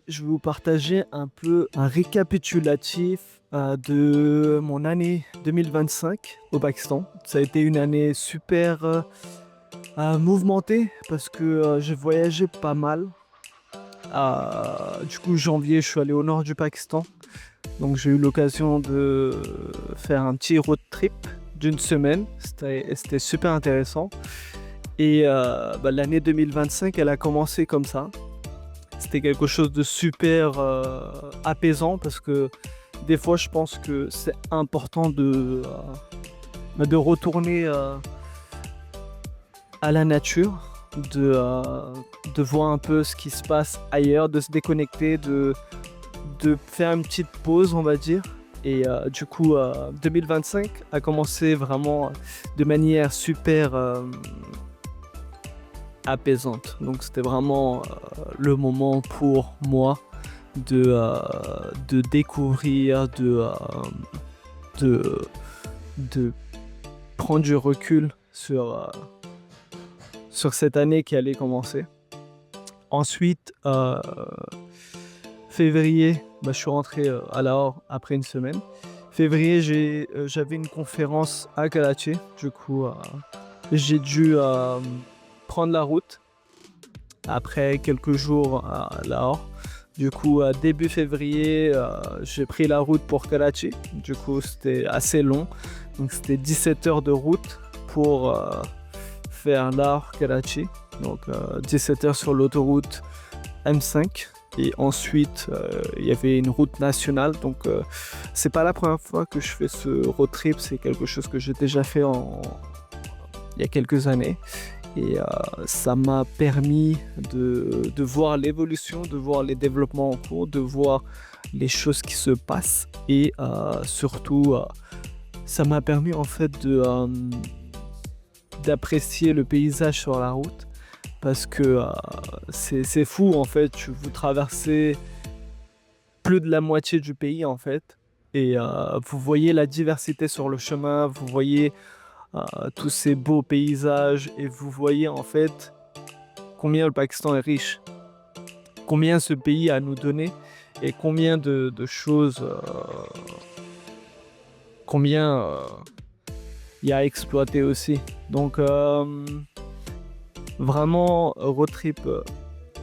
je vais vous partager un peu un récapitulatif de mon année 2025 au Pakistan. Ça a été une année super mouvementée parce que j'ai voyagé pas mal. Du coup, janvier, je suis allé au nord du Pakistan. Donc, j'ai eu l'occasion de faire un petit road trip d'une semaine. C'était super intéressant. Et l'année 2025, elle a commencé comme ça. C'était quelque chose de super apaisant parce que des fois, je pense que c'est important de retourner à la nature, de voir un peu ce qui se passe ailleurs, de se déconnecter, de faire une petite pause, on va dire. Et du coup, 2025 a commencé vraiment de manière super apaisante. Donc c'était vraiment le moment pour moi de découvrir, de, de prendre du recul sur cette année qui allait commencer. Ensuite, février, je suis rentré à Lahore après une semaine. Février, j'avais une conférence à Karachi. Du coup, j'ai dû prendre la route après quelques jours à Lahore. Du coup, début février, j'ai pris la route pour Karachi. Du coup, c'était assez long. Donc, c'était 17 heures de route pour faire Lahore-Karachi. Donc, 17 heures sur l'autoroute M5. Et ensuite, il y avait une route nationale. Donc, c'est pas la première fois que je fais ce road trip. C'est quelque chose que j'ai déjà fait il y a quelques années. Et ça m'a permis de voir l'évolution, de voir les développements en cours, de voir les choses qui se passent. Et surtout, ça m'a permis en fait d'apprécier le paysage sur la route. Parce que c'est fou en fait, vous traversez plus de la moitié du pays en fait. Et vous voyez la diversité sur le chemin, vous voyez tous ces beaux paysages et vous voyez en fait combien le Pakistan est riche, combien ce pays a à nous donner et combien de choses, combien il y a à exploiter aussi. Donc vraiment road trip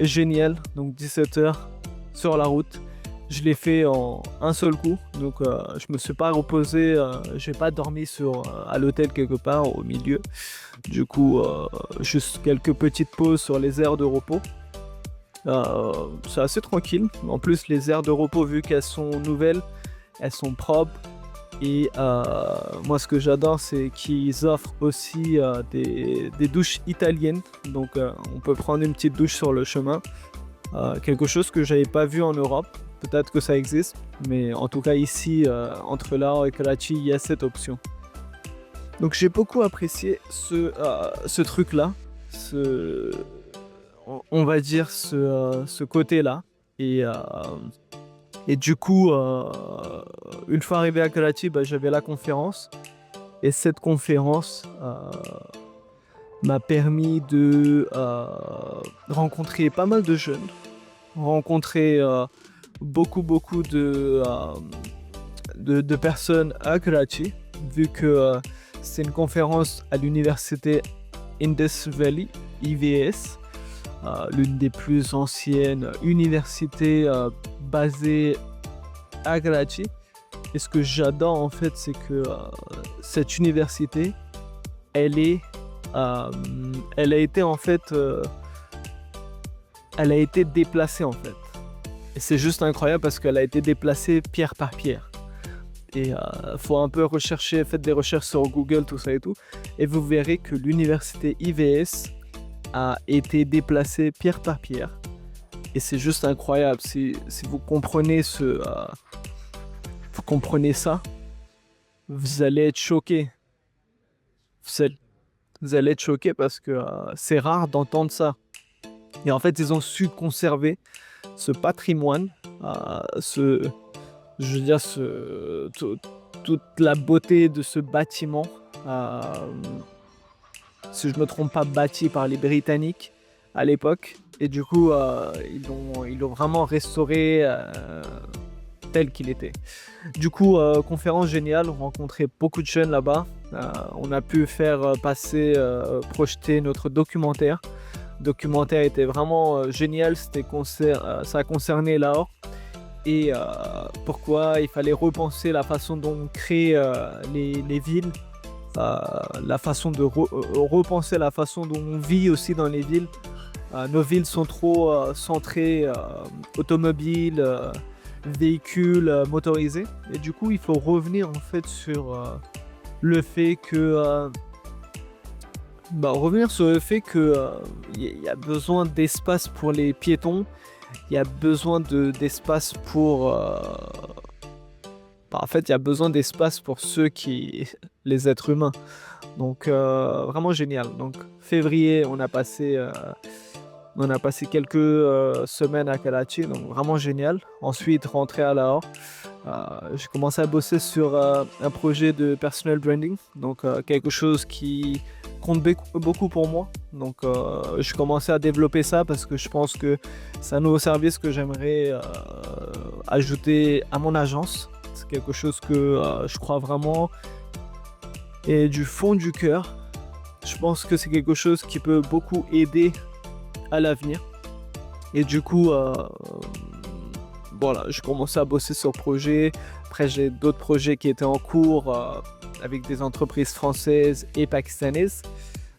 génial, donc 17 heures sur la route. Je l'ai fait en un seul coup, donc je me suis pas reposé, j'ai pas dormi à l'hôtel quelque part au milieu. Du coup, juste quelques petites pauses sur les aires de repos. C'est assez tranquille. En plus, les aires de repos, vu qu'elles sont nouvelles, elles sont propres. Et moi, ce que j'adore, c'est qu'ils offrent aussi des douches italiennes. Donc, on peut prendre une petite douche sur le chemin. Quelque chose que j'avais pas vu en Europe. Peut-être que ça existe, mais en tout cas ici, entre Lahore et Karachi, il y a cette option. Donc j'ai beaucoup apprécié ce truc-là, on va dire ce côté-là. Et, euh, et du coup, une fois arrivé à Karachi, j'avais la conférence. Et cette conférence m'a permis de rencontrer pas mal de jeunes, rencontrer beaucoup de personnes à Karachi, vu que c'est une conférence à l'université Indus Valley, IVS, l'une des plus anciennes universités basées à Karachi. Et ce que j'adore en fait, c'est que cette université, elle a été en fait, elle a été déplacée en fait. Et c'est juste incroyable parce qu'elle a été déplacée pierre par pierre. Et faut un peu rechercher, faites des recherches sur Google, tout ça et tout. Et vous verrez que l'université IVS a été déplacée pierre par pierre. Et c'est juste incroyable. Si vous comprenez vous comprenez ça, vous allez être choqué. Vous allez être choqué parce que c'est rare d'entendre ça. Et en fait, ils ont su conserver ce patrimoine, je veux dire, toute la beauté de ce bâtiment, si je ne me trompe pas, bâti par les Britanniques à l'époque. Et du coup, ils l'ont vraiment restauré tel qu'il était. Du coup, conférence géniale, on rencontrait beaucoup de jeunes là-bas. On a pu faire projeter notre documentaire. Le documentaire était vraiment génial, ça concernait Lahore. Et pourquoi il fallait repenser la façon dont on crée les villes, la façon de repenser la façon dont on vit aussi dans les villes. Nos villes sont trop centrées automobiles, véhicules motorisés. Et du coup, il faut revenir en fait sur le fait que y a besoin d'espace pour les piétons, il y a besoin d'espace pour en fait, il y a besoin d'espace pour les êtres humains. Donc vraiment génial. Donc février, on a passé quelques semaines à Karachi, donc vraiment génial. Ensuite, rentré à Lahore. J'ai commencé à bosser sur un projet de personal branding, donc quelque chose qui compte beaucoup pour moi. Donc, je commençais à développer ça parce que je pense que c'est un nouveau service que j'aimerais ajouter à mon agence. C'est quelque chose que je crois vraiment et du fond du cœur. Je pense que c'est quelque chose qui peut beaucoup aider à l'avenir. Et du coup, voilà, je commençais à bosser sur le projet. Après, j'ai d'autres projets qui étaient en cours avec des entreprises françaises et pakistanaises.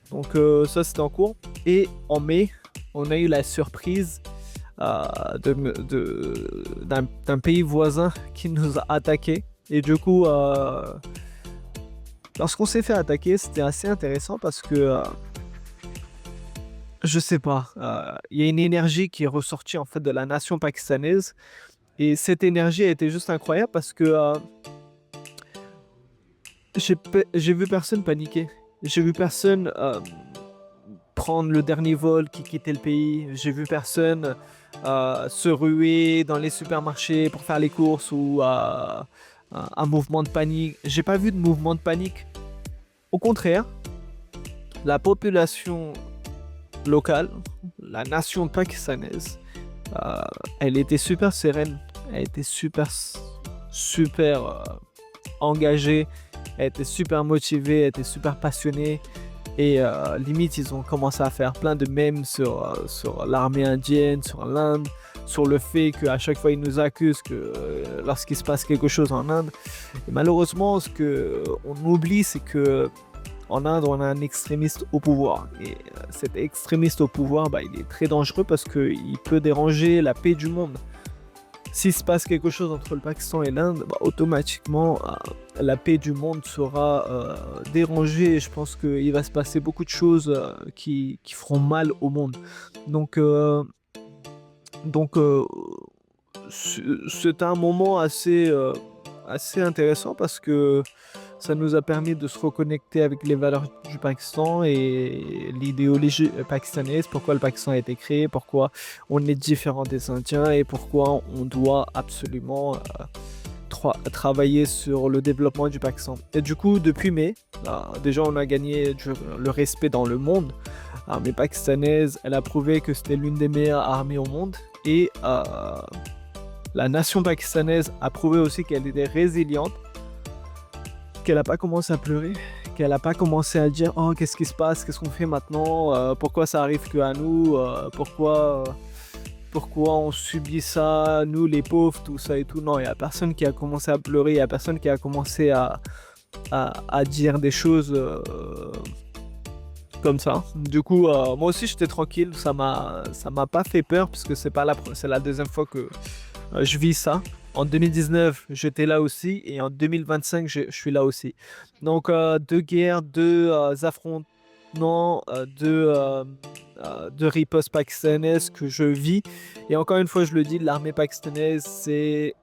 Donc ça, c'était en cours. Et en mai, on a eu la surprise d'un pays voisin qui nous a attaqués. Et du coup, lorsqu'on s'est fait attaquer, c'était assez intéressant parce que je sais pas, il y a une énergie qui est ressortie en fait de la nation pakistanaise. Et cette énergie a été juste incroyable parce que j'ai vu personne paniquer. J'ai vu personne prendre le dernier vol qui quittait le pays. J'ai vu personne se ruer dans les supermarchés pour faire les courses ou un mouvement de panique. J'ai pas vu de mouvement de panique. Au contraire, la population locale, la nation pakistanaise, elle était super sereine, elle était super engagée, elle était super motivée, elle était super passionnée. Et limite, ils ont commencé à faire plein de mèmes sur l'armée indienne, sur l'Inde, sur le fait qu'à chaque fois, ils nous accusent que lorsqu'il se passe quelque chose en Inde. Et malheureusement, ce qu'on oublie, c'est que en Inde, on a un extrémiste au pouvoir. Et cet extrémiste au pouvoir, il est très dangereux parce qu'il peut déranger la paix du monde. S'il se passe quelque chose entre le Pakistan et l'Inde, automatiquement, la paix du monde sera dérangée. Et je pense qu'il va se passer beaucoup de choses qui feront mal au monde. Donc, c'est un moment assez intéressant parce que ça nous a permis de se reconnecter avec les valeurs du Pakistan et l'idéologie pakistanaise, pourquoi le Pakistan a été créé, pourquoi on est différent des Indiens et pourquoi on doit absolument travailler sur le développement du Pakistan. Et du coup, depuis mai, déjà on a gagné le respect dans le monde. L'armée pakistanaise, elle a prouvé que c'était l'une des meilleures armées au monde et la nation pakistanaise a prouvé aussi qu'elle était résiliente, qu'elle n'a pas commencé à pleurer, qu'elle n'a pas commencé à dire «Oh, qu'est-ce qui se passe? Qu'est-ce qu'on fait maintenant? Pourquoi ça arrive qu'à nous? Pourquoi on subit ça? Nous, les pauvres, tout ça et tout». Non, il n'y a personne qui a commencé à pleurer, il n'y a personne qui a commencé à dire des choses comme ça. Du coup, moi aussi, j'étais tranquille. Ça m'a pas fait peur parce que c'est la deuxième fois que je vis ça. En 2019, j'étais là aussi et en 2025, je suis là aussi. Donc, deux guerres, deux affrontements, deux ripostes pakistanaises que je vis. Et encore une fois, je le dis, l'armée pakistanaise, c'est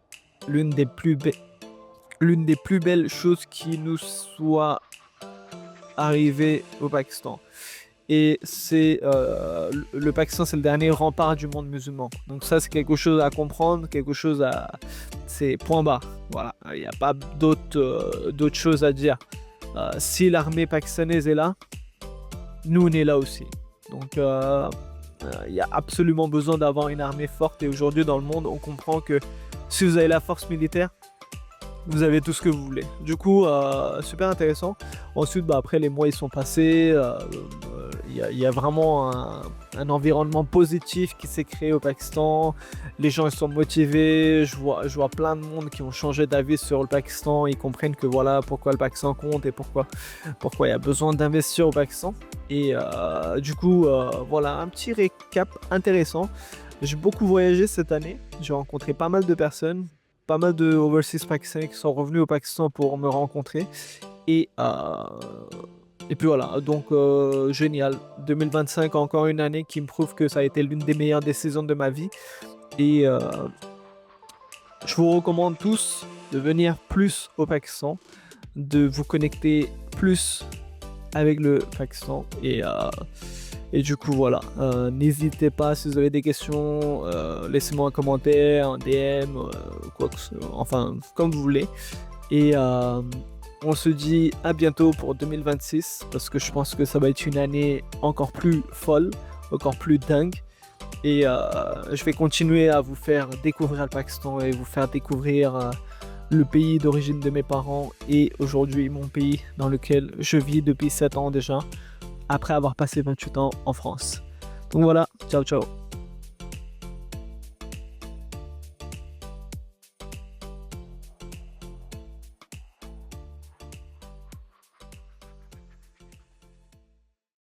l'une des plus belles choses qui nous soit arrivée au Pakistan. Et le Pakistan, c'est le dernier rempart du monde musulman. Donc ça, c'est quelque chose à comprendre, c'est point barre. Voilà, il n'y a pas d'autres choses à dire. Si l'armée pakistanaise est là, nous, on est là aussi. Donc Il y a absolument besoin d'avoir une armée forte et aujourd'hui dans le monde, on comprend que si vous avez la force militaire, vous avez tout ce que vous voulez. Du coup, super intéressant. Ensuite, après, les mois ils sont passés. Il y a vraiment un environnement positif qui s'est créé au Pakistan. Les gens ils sont motivés. Je vois plein de monde qui ont changé d'avis sur le Pakistan. Ils comprennent que voilà pourquoi le Pakistan compte et pourquoi il y a besoin d'investir au Pakistan. Et du coup, voilà un petit récap intéressant. J'ai beaucoup voyagé cette année. J'ai rencontré pas mal de personnes, pas mal de overseas pakistanais qui sont revenus au Pakistan pour me rencontrer. Et, euh, et puis voilà, donc génial. 2025, encore une année qui me prouve que ça a été l'une des meilleures décisions de ma vie. Et je vous recommande tous de venir plus au Pakistan, de vous connecter plus avec le Pakistan. Et du coup, voilà. N'hésitez pas si vous avez des questions, laissez-moi un commentaire, un DM, quoi que ce soit, enfin, comme vous voulez. Et on se dit à bientôt pour 2026 parce que je pense que ça va être une année encore plus folle, encore plus dingue. Et je vais continuer à vous faire découvrir le Pakistan et vous faire découvrir le pays d'origine de mes parents et aujourd'hui mon pays dans lequel je vis depuis 7 ans déjà, après avoir passé 28 ans en France. Donc voilà, ciao ciao.